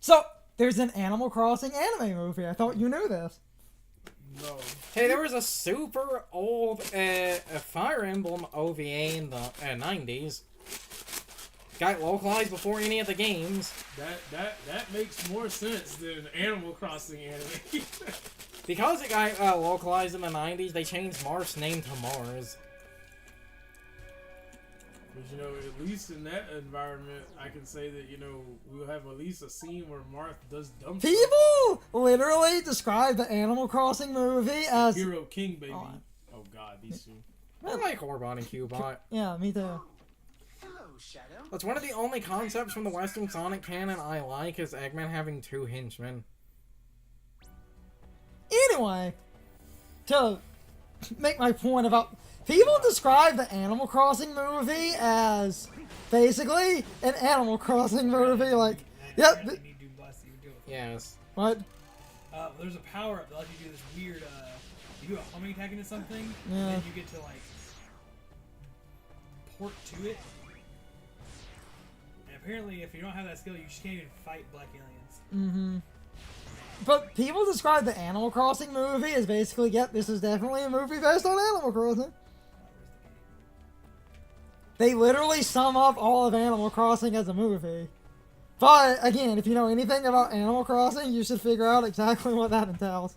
So, there's an Animal Crossing anime movie. I thought you knew this. No. Hey, there was a super old Fire Emblem OVA in the 90s. Got localized before any of the games. That makes more sense than Animal Crossing anime. Because it got localized in the 90s, they changed Marth's name to Mars. But you know, at least in that environment, I can say that, you know, we'll have at least a scene where Marth does dumb stuff. People literally describe the Animal Crossing movie as... Hero King, baby. Oh god, these two. I like Horbot and Cubot. Yeah, me too. That's one of the only concepts from the Western Sonic canon I like, is Eggman having 2 henchmen. Anyway, to make my point about... People describe the Animal Crossing movie as basically an Animal Crossing movie, like, yep. Yes. What? There's a power-up that lets you do this weird, you do a homing attack into something, Yeah. and then you get to, like, port to it. And apparently, if you don't have that skill, you just can't even fight black aliens. Mm-hmm. But people describe the Animal Crossing movie as basically, yep, this is definitely a movie based on Animal Crossing. They literally sum up all of Animal Crossing as a movie. But, again, if you know anything about Animal Crossing, you should figure out exactly what that entails.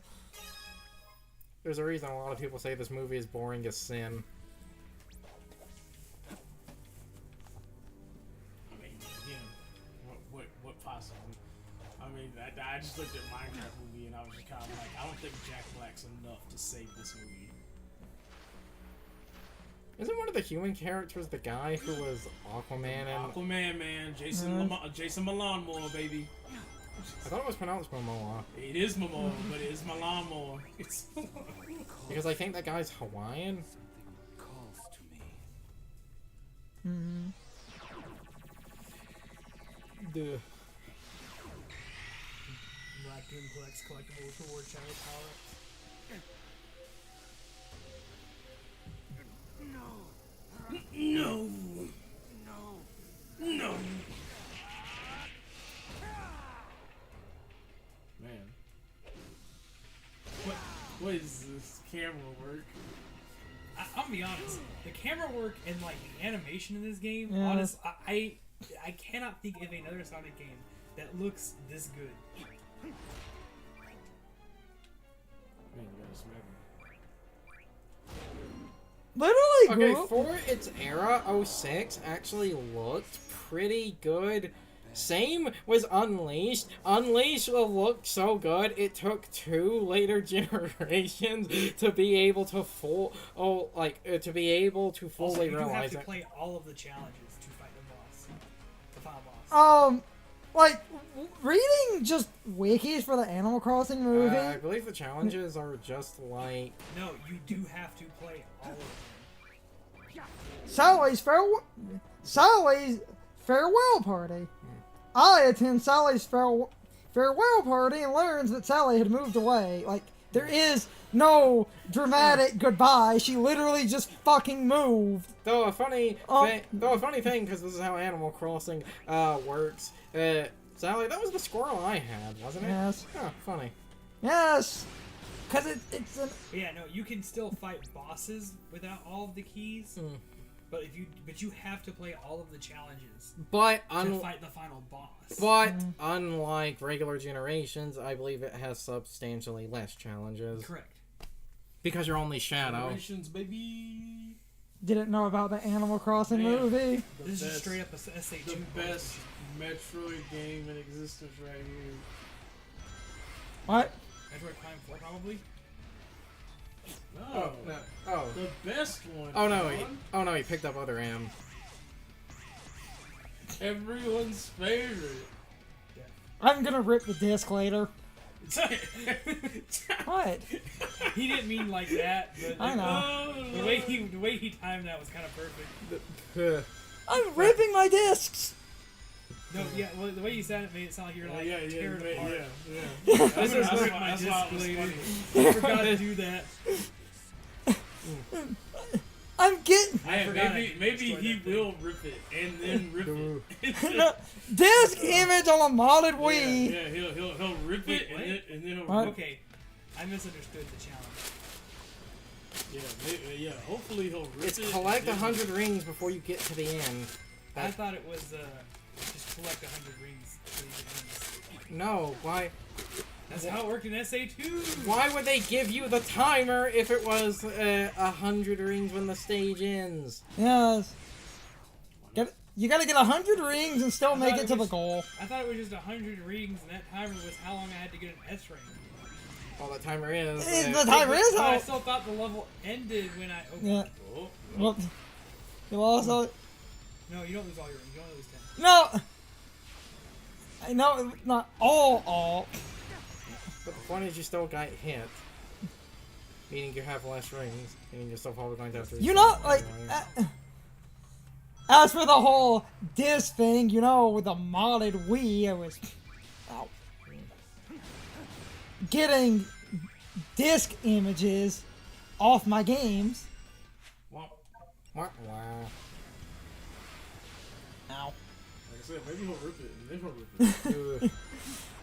There's a reason a lot of people say this movie is boring as sin. I mean, again, what possibly? I mean, I just looked at Minecraft movie and I was just kind of like, I don't think Jack Black's enough to save this movie. Isn't one of the human characters the guy who was Aquaman and... Aquaman, man. Jason Momoa, baby. I thought it was pronounced Momoa. It is Momoa, but it is Momoa. It's Because I think that guy's Hawaiian. Mm-hmm. Duh. Black Doom collects collectibles, reward channel power-ups. no. Man. What is this camera work? I'll be honest. The camera work and like the animation in this game, Yeah. honest, I cannot think of another Sonic game that looks this good. Man, you gotta smack me. Literally, Okay, Google- for its era, 06 actually looked pretty good. Same with Unleashed. Unleashed will look so good, it took 2 later generations to be able to fully Also, you do have realize to it. play all of the challenges to fight the boss, the final boss. like, reading just wikis for the Animal Crossing movie. I believe the challenges are just like... No, you do have to play all of them. Sally's farewell party. I attend Sally's farewell party and learns that Sally had moved away. Like, there is no dramatic goodbye. She literally just fucking moved. Though a funny thing, because this is how Animal Crossing works. Sally, that was the squirrel I had, wasn't it? Yes. Oh, funny. Yes. Because it's an... But yeah, no, you can still fight bosses without all of the keys. But you have to play all of the challenges But to fight the final boss. But unlike regular generations, I believe it has substantially less challenges. Correct. Because you're only Shadow. Generations, baby. Didn't know about the Animal Crossing movie. This is just straight up a SA2. The best Metroid game in existence right here. What? Metroid Prime 4 probably? No. Oh. The best one. Oh no, John. he picked up other M. Everyone's favorite. I'm gonna rip the disc later. What? He didn't mean like that, but I know. the way he timed that was kind of perfect. I'm ripping my discs! No, yeah, well, the way you said it made it sound like you were like tearing it apart. Yeah. This is That's like why- my that's why disc it was later. funny. I forgot to do that. I'm getting Man, forgot I maybe didn't maybe destroy he that thing. will rip it and then rip it. no, disc image on a modded Yeah, Wii. yeah, he'll rip Wait, it what? and then he'll What? rip it. Okay, I misunderstood the challenge. Yeah, maybe, yeah. Hopefully he'll rip It's it. collect and then- 100 rings before you get to the end. I thought it was just collect 100 rings. So you get ends. No, why? That's how it worked in SA2. Why would they give you the timer if it was 100 rings when the stage ends? Yes. You gotta get 100 rings and still I make thought it it to the was- goal. I thought it was just 100 rings, and that timer was how long I had to get an S rank. All the timer is. The timer is But I how. still thought the level ended when I opened. Yeah. Oh, Well, you also. No, you don't lose all your rings. You only lose 10. No! I know, not all. But the point is, you still got hit. Meaning you have less rings. Meaning you're still probably going to have to. You know, restart like. anyway. As for the whole disc thing, you know, with the modded Wii, I was. Ow. Getting disc images off my games. Womp. Wah, wah. Ow. Like I said, maybe he'll rip it and then he'll rip it. Ugh.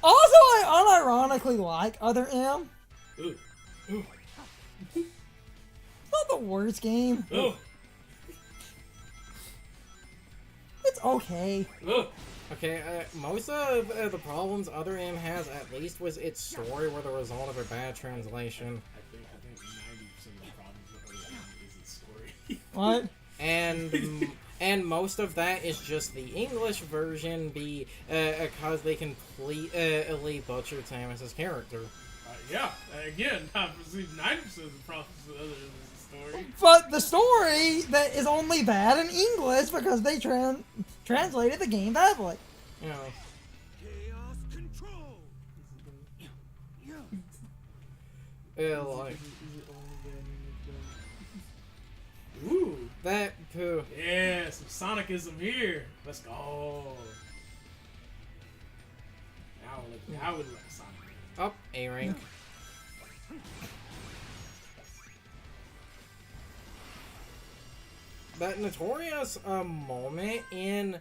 Also, I unironically like Other M. Ooh. Ooh. Not the worst game. Ooh. It's okay. Ooh. Okay, most of the problems Other M has, at least, was its story were the result of a bad translation. I think 90% of the problems with Other M is its story. What? And most of that is just the English version, because they completely butchered Samus's character. Yeah. Again, I perceive 90% of the problems with Other M is the story. But the story that is only bad in English because they translated the game badly. You know. Chaos control. Like Ooh. that poo. Yeah, some Sonicism here. Let's go. Now we look Sonic. Up A rank. That notorious moment in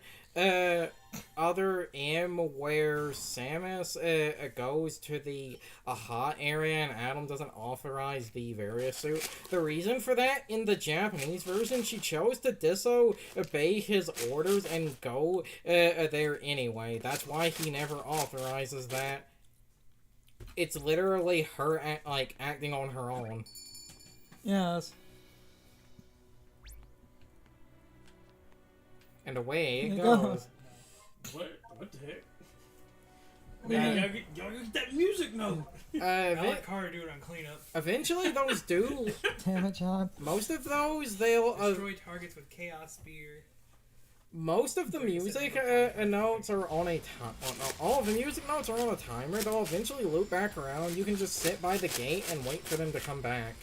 Other M where Samus goes to the hot area and Adam doesn't authorize the Varia suit. The reason for that, in the Japanese version, she chose to disobey his orders and go there anyway. That's why he never authorizes that. It's literally her acting on her own. Yes. And away it There it goes. goes. What the heck? Man, y'all get that music note. I let Kara do it on cleanup. Eventually, those do. Damn it, John. Most of those, they'll. Destroy targets with Chaos Spear. Most of the music notes are on a time. Oh, no, all of the music notes are on a timer. They'll eventually loop back around. You can just sit by the gate and wait for them to come back.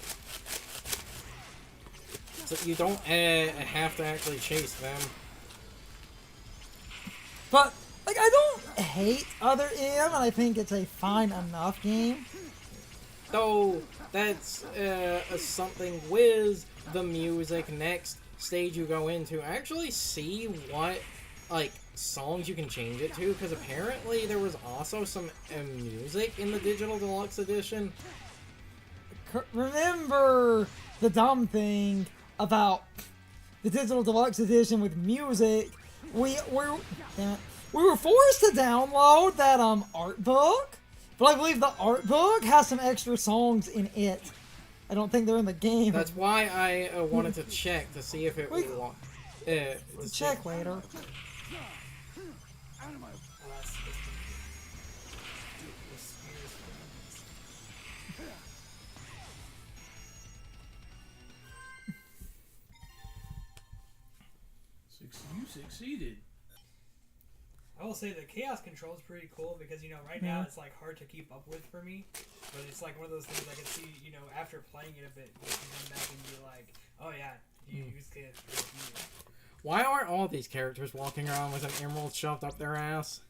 So you don't have to actually chase them. But, like, I don't hate Other M, and I think it's a fine enough game. Though that's something with the music. Next stage you go into, actually see what songs you can change it to, because apparently there was also some music in the Digital Deluxe Edition. Remember the dumb thing about the Digital Deluxe Edition with music? We were forced to download that art book, but I believe the art book has some extra songs in it. I don't think they're in the game. That's why I wanted to check to see if it We- would. We'll check later. Alas, the spears. You succeeded. I will say the chaos control is pretty cool because right now it's like hard to keep up with for me, but it's like one of those things I can see after playing it a bit, you can come back and be like, oh yeah, you use chaos. Why aren't all these characters walking around with an emerald shoved up their ass?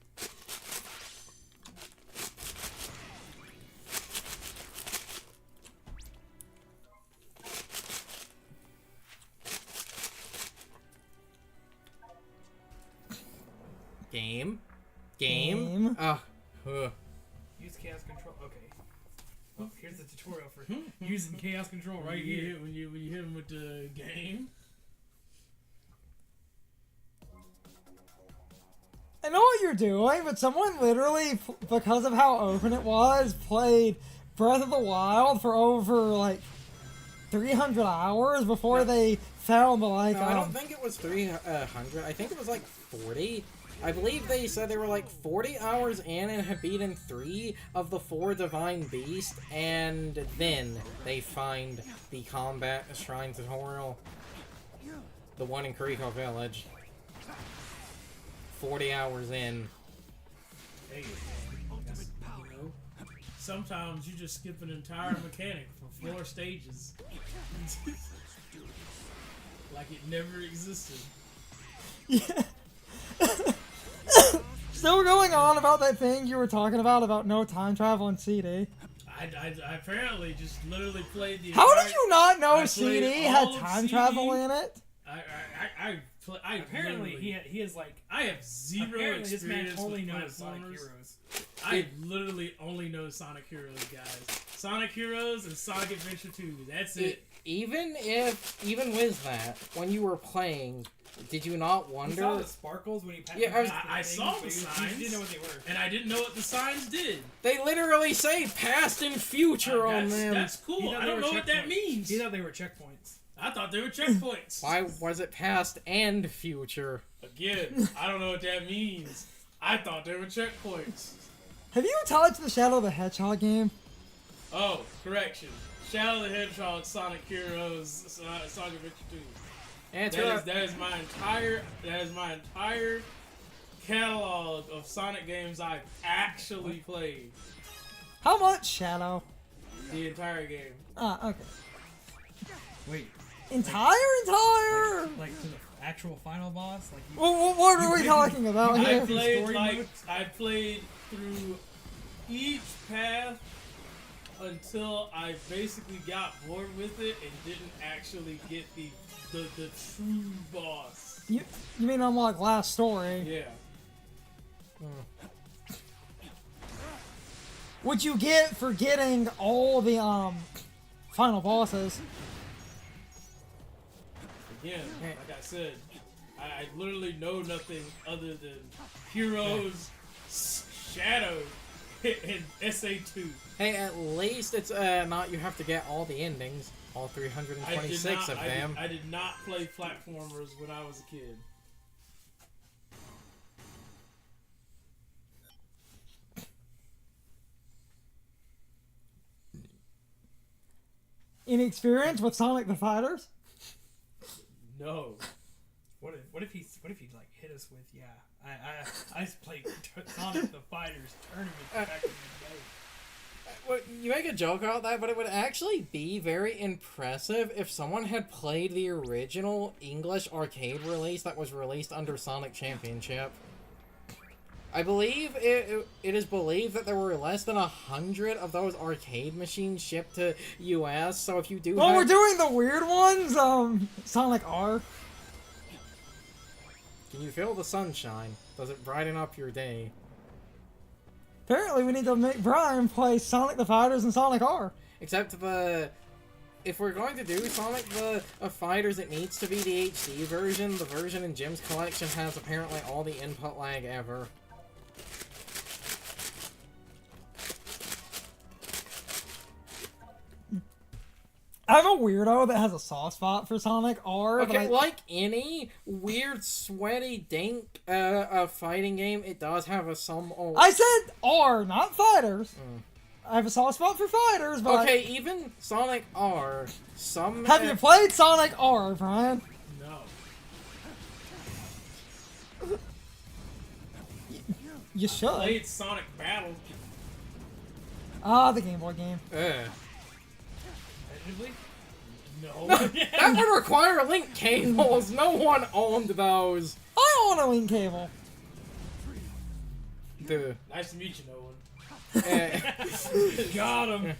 Game. Game. Ugh. Use chaos control. Okay. Well, here's the tutorial for using chaos control right here. When you hit him with the game. I know what you're doing, but someone literally, because of how open it was, played Breath of the Wild for over, like, 300 hours before they found the, like, No, I don't think it was 300. I think it was like 40. I believe they said they were like 40 hours in and had beaten 3 of the 4 divine beasts, and then they find the combat shrine tutorial, the one in Kuriko Village. 40 hours in. Hey, that's, you know, sometimes you just skip an entire mechanic for 4 stages. Like it never existed. Yeah. Still going on about that thing you were talking about no time travel in CD. I apparently just literally played the. How entire, did you not know I CD played had all of time CD. travel in it? I Apparently, literally- he is like. I have zero Apparently, this man experience only with knows Sonic platformers. Heroes. I literally only know Sonic Heroes, guys. Sonic Heroes and Sonic Adventure 2. That's it. Even with that, when you were playing, did you not You wonder? saw the sparkles when he passed. Yeah, I saw the You signs. didn't know what they were. And I didn't know what the signs did. They literally say past and future on them. That's He cool. thought I they don't were know what that checkpoints. means. He thought they were checkpoints. I thought they were checkpoints. Why was it past and future? Again, I don't know what that means. I thought they were checkpoints. Have you touched the Shadow of the Hedgehog game? Oh, correction. Shadow the Hedgehog, Sonic Heroes, Sonic Adventure 2. Answer That is my entire catalog of Sonic games I've actually played. How much Shadow? The entire game. Ah, okay. Wait, Entire? like to the actual final boss? Like you, What are we talking about I here? played story like mode? I played through each path until I basically got bored with it and didn't actually get the true boss. You mean unlock last story? Yeah. What you get for getting all the final bosses? Again, like I said, I literally know nothing other than Heroes, Shadow, and SA2. Hey, at least it's not you have to get all the endings, all 326 of them. I did not play platformers when I was a kid. Any experience with Sonic the Fighters? No. what if he like hit us with I played Sonic the Fighters tournament back in the day. Well, you make a joke about that, but it would actually be very impressive if someone had played the original English arcade release that was released under Sonic Championship. I believe it is believed that there were less than 100 of those arcade machines shipped to US, so if you do Well, have... we're doing the weird ones. Sonic R. Can you feel the sunshine? Does it brighten up your day? Apparently, we need to make Brian play Sonic the Fighters and Sonic R. Except if we're going to do Sonic the Fighters, it needs to be the HD version. The version in Jim's collection has apparently all the input lag ever. I'm a weirdo that has a soft spot for Sonic R. but Okay, like any weird, sweaty, dank fighting game, it does have some... I said R, not Fighters. I have a soft spot for Fighters, but... Okay, even Sonic R, some... Have you played Sonic R, Brian? No. You should. Played Sonic Battle. Ah, the Game Boy game. Admittedly, No. That would require link cables. No one owned those. I own a Link cable. Duh. Nice to meet you, Nolan. got him.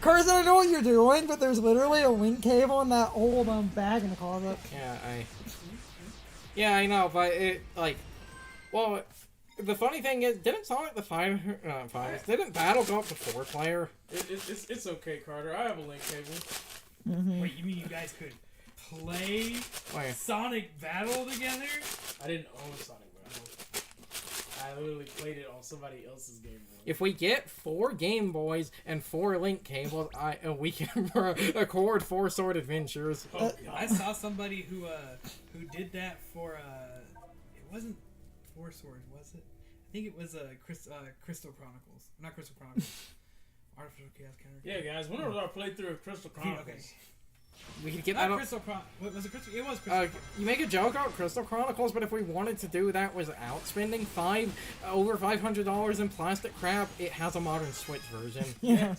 Carson, I know what you're doing, but there's literally a Link cable in that old bag in the closet. Yeah, I know, but it, like, Well, the funny thing is, didn't Sonic the didn't Battle go up to 4-player? It's okay, Carter. I have a link cable. Wait, you mean you guys could play Wait. Sonic Battle together? I didn't own Sonic Battle. I literally played it on somebody else's Game Boy. If we get 4 Game Boys and 4 link cables, we can record 4 Sword Adventures. Oh, God. I saw somebody who did that for it wasn't Four Swords, was it? I think it was Crystal Chronicles. Not Crystal Chronicles. Artificial Chaos Counter. Yeah, guys. When was our playthrough of Crystal Chronicles? Okay. We could get Not that. Crystal Chronicles. Was it Crystal? It was Crystal. You make a joke about Crystal Chronicles, but if we wanted to do that without spending over $500 in plastic crap, it has a modern Switch version. Yeah.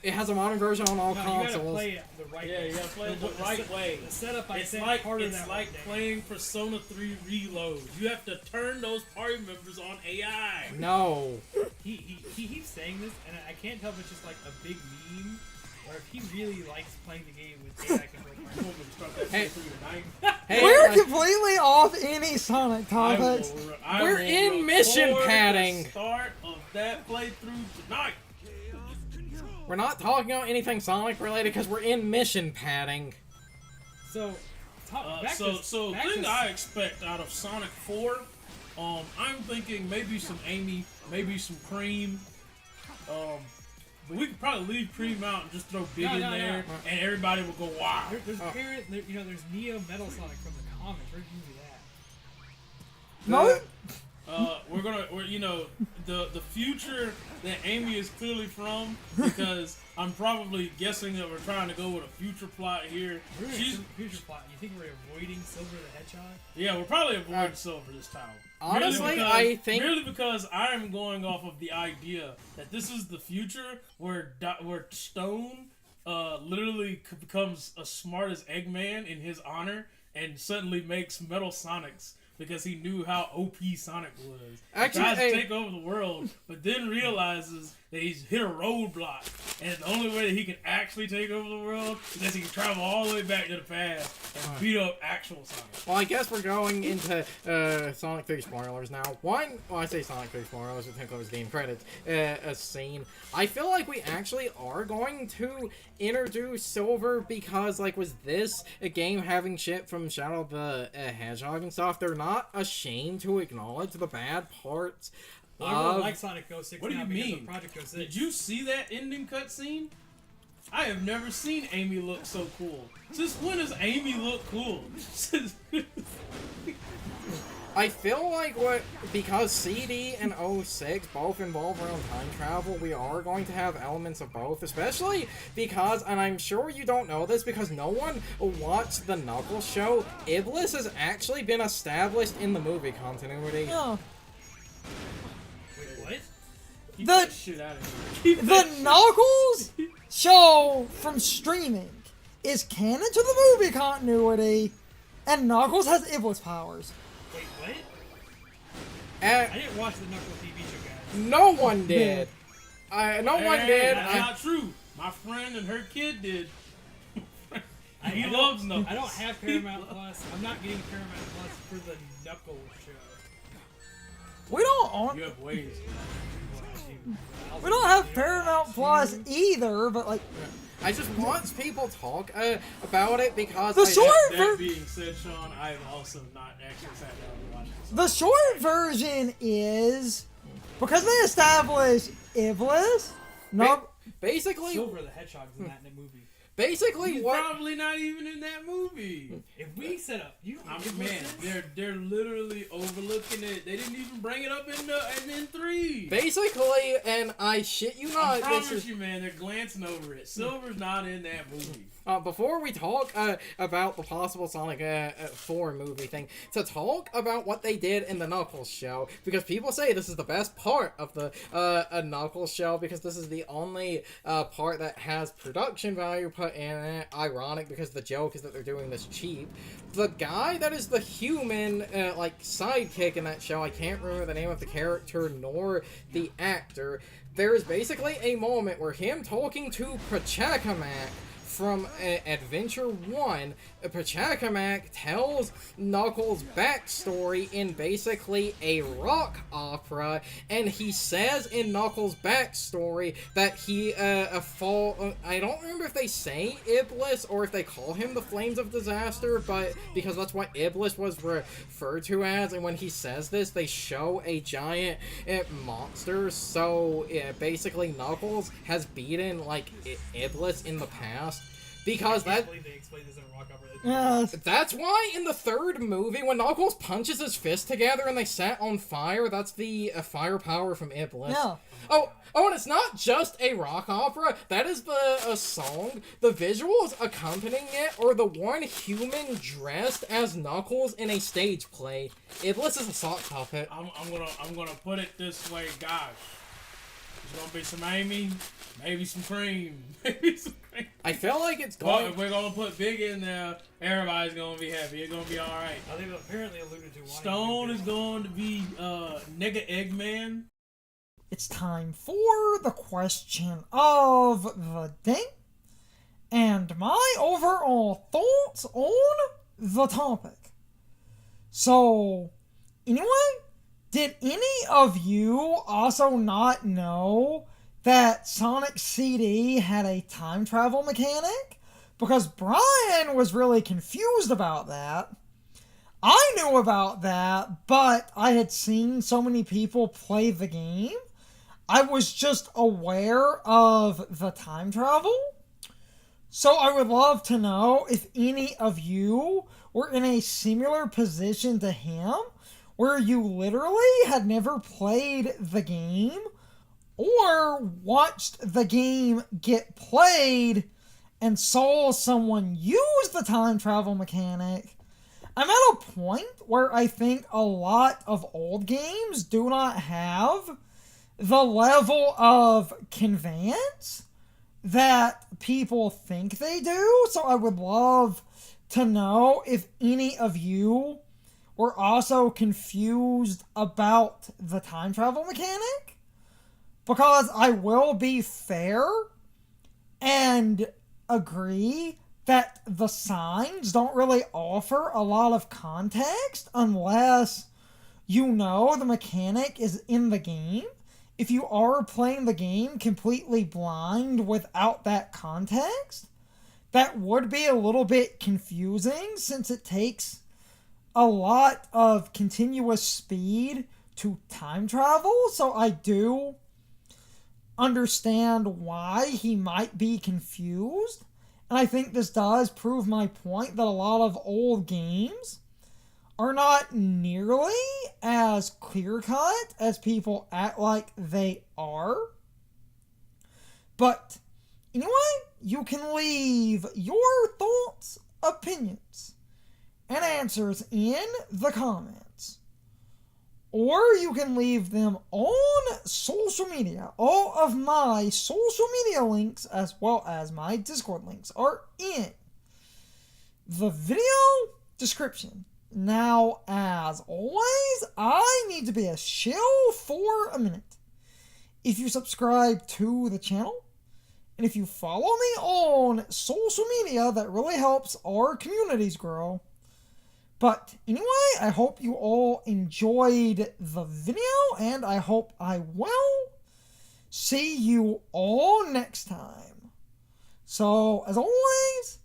It has a modern version on all No, you consoles. gotta play it the right way. Yeah, you gotta play it the right way. The setup I It's said like part of that one day. playing Persona 3 Reload. You have to turn those party members on AI. No. He keeps saying this, and I can't tell if it's just like a big meme, or if he really likes playing the game with AI control I'm party. hoping to start that Hey. playthrough tonight. Hey, We're completely off any Sonic topics. We're in mission record padding. The start of that playthrough tonight. Chaos control. we're not talking about anything Sonic related because we're in mission padding. So, back So to thing I expect out of Sonic 4, I'm thinking maybe some Amy, maybe some Cream. But we could probably leave Cream out and just throw Big No, in no, there, no. and everybody will go wow. There's Oh. there's Neo Metal Sonic from the comics. Where'd you do that? No, The future that Amy is clearly from, because I'm probably guessing that we're trying to go with a future plot here. We're in She's, a future plot. You think we're avoiding Silver the Hedgehog? yeah, we're probably avoiding Silver this time. Honestly, I think- merely because I am going off of the idea that this is the future where Stone literally becomes as smart as Eggman in his honor and suddenly makes Metal Sonics because he knew how OP Sonic was. Actually, Tries hey- to take over the world, but then realizes that he's hit a roadblock, and the only way that he can actually take over the world is that he can travel all the way back to the past and beat up actual Sonic. Well, I guess we're going into Sonic 3 spoilers now. I say Sonic 3 spoilers, I think it was game credits, a scene. I feel like we actually are going to introduce Silver because, like, was this a game having shit from Shadow the Hedgehog and stuff? They're not ashamed to acknowledge the bad parts Well, everyone of... likes Sonic 06 What do now you because mean? of Project 06. Did you see that ending cutscene? I have never seen Amy look so cool. Since when does Amy look cool? I feel like because CD and 06 both involve around time travel, we are going to have elements of both, especially because, and I'm sure you don't know this because no one watched the Knuckles show, Iblis has actually been established in the movie continuity. no. Wait, what? Keep The- that shit out of here. Keep The that shit- Knuckles show from streaming is canon to the movie continuity, and Knuckles has Iblis powers. Wait, what? And I didn't watch the Knuckles TV show, guys. no one did. No one Hey, did. That's not true. My friend and her kid did. He loves Knuckles. I don't have Paramount Plus. I'm not getting Paramount Plus for the Knuckles show. We don't own, You have ways. we don't have Paramount Plus either, but like I just want people to talk about it because The short- That being said, Sean, I have also not actually sat down and watched this. the short version is because they established Iblis. No, basically, Silver the Hedgehog's in that in the movie. basically He's what probably not even in that movie. If we set up, you I mean, man, they're literally overlooking it. They didn't even bring it up in 3. basically, and I shit you I not, this promise is you, man, they're glancing over it. Silver's not in that movie. before we talk about the possible Sonic 4 movie thing, to talk about what they did in the Knuckles show, because people say this is the best part of the Knuckles show, because this is the only part that has production value put in it. Ironic, because the joke is that they're doing this cheap. The guy that is the human, sidekick in that show, I can't remember the name of the character nor the actor, there is basically a moment where him talking to Prochakamak from Adventure 1, Pachacamac tells Knuckles' backstory in basically a rock opera, and he says in Knuckles' backstory that he, I don't remember if they say Iblis or if they call him the Flames of Disaster, but because that's what Iblis was referred to as, and when he says this, they show a giant monster, so basically Knuckles has beaten, like, Iblis in the past, because I can't believe they explained this in a rock opera. Yes. that's why in the third movie, when Knuckles punches his fists together and they set on fire, that's the firepower from Iblis. Yeah. Oh, and it's not just a rock opera. That is a song. The visuals accompanying it are the one human dressed as Knuckles in a stage play. Iblis is a sock puppet. I'm gonna put it this way, guys. There's gonna be some Amy, maybe some cream, maybe some cream. I feel like it's But going. if we're gonna put Big in there, everybody's gonna be happy. It's gonna be alright. They've apparently alluded to wanting Stone to is do going to be Nigga Eggman. It's time for the question of the day and my overall thoughts on the topic. So, anyway, did any of you also not know that Sonic CD had a time travel mechanic? Because Brian was really confused about that. I knew about that, but I had seen so many people play the game. I was just aware of the time travel. So I would love to know if any of you were in a similar position to him, where you literally had never played the game or watched the game get played and saw someone use the time travel mechanic. I'm at a point where I think a lot of old games do not have the level of conveyance that people think they do. So I would love to know if any of you were also confused about the time travel mechanic. Because I will be fair and agree that the signs don't really offer a lot of context unless you know the mechanic is in the game. If you are playing the game completely blind without that context, that would be a little bit confusing since it takes a lot of continuous speed to time travel. So I do understand why he might be confused. And I think this does prove my point that a lot of old games are not nearly as clear-cut as people act like they are. But anyway, you can leave your thoughts, opinions, and answers in the comments. Or you can leave them on social media. All of my social media links, as well as my Discord links, are in the video description. Now, as always, I need to be a shill for a minute. If you subscribe to the channel, and if you follow me on social media, that really helps our communities grow. But anyway, I hope you all enjoyed the video, and I hope I will see you all next time. So, as always,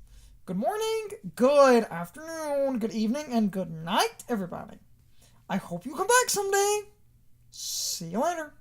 good morning, good afternoon, good evening, and good night, everybody. I hope you come back someday. See you later.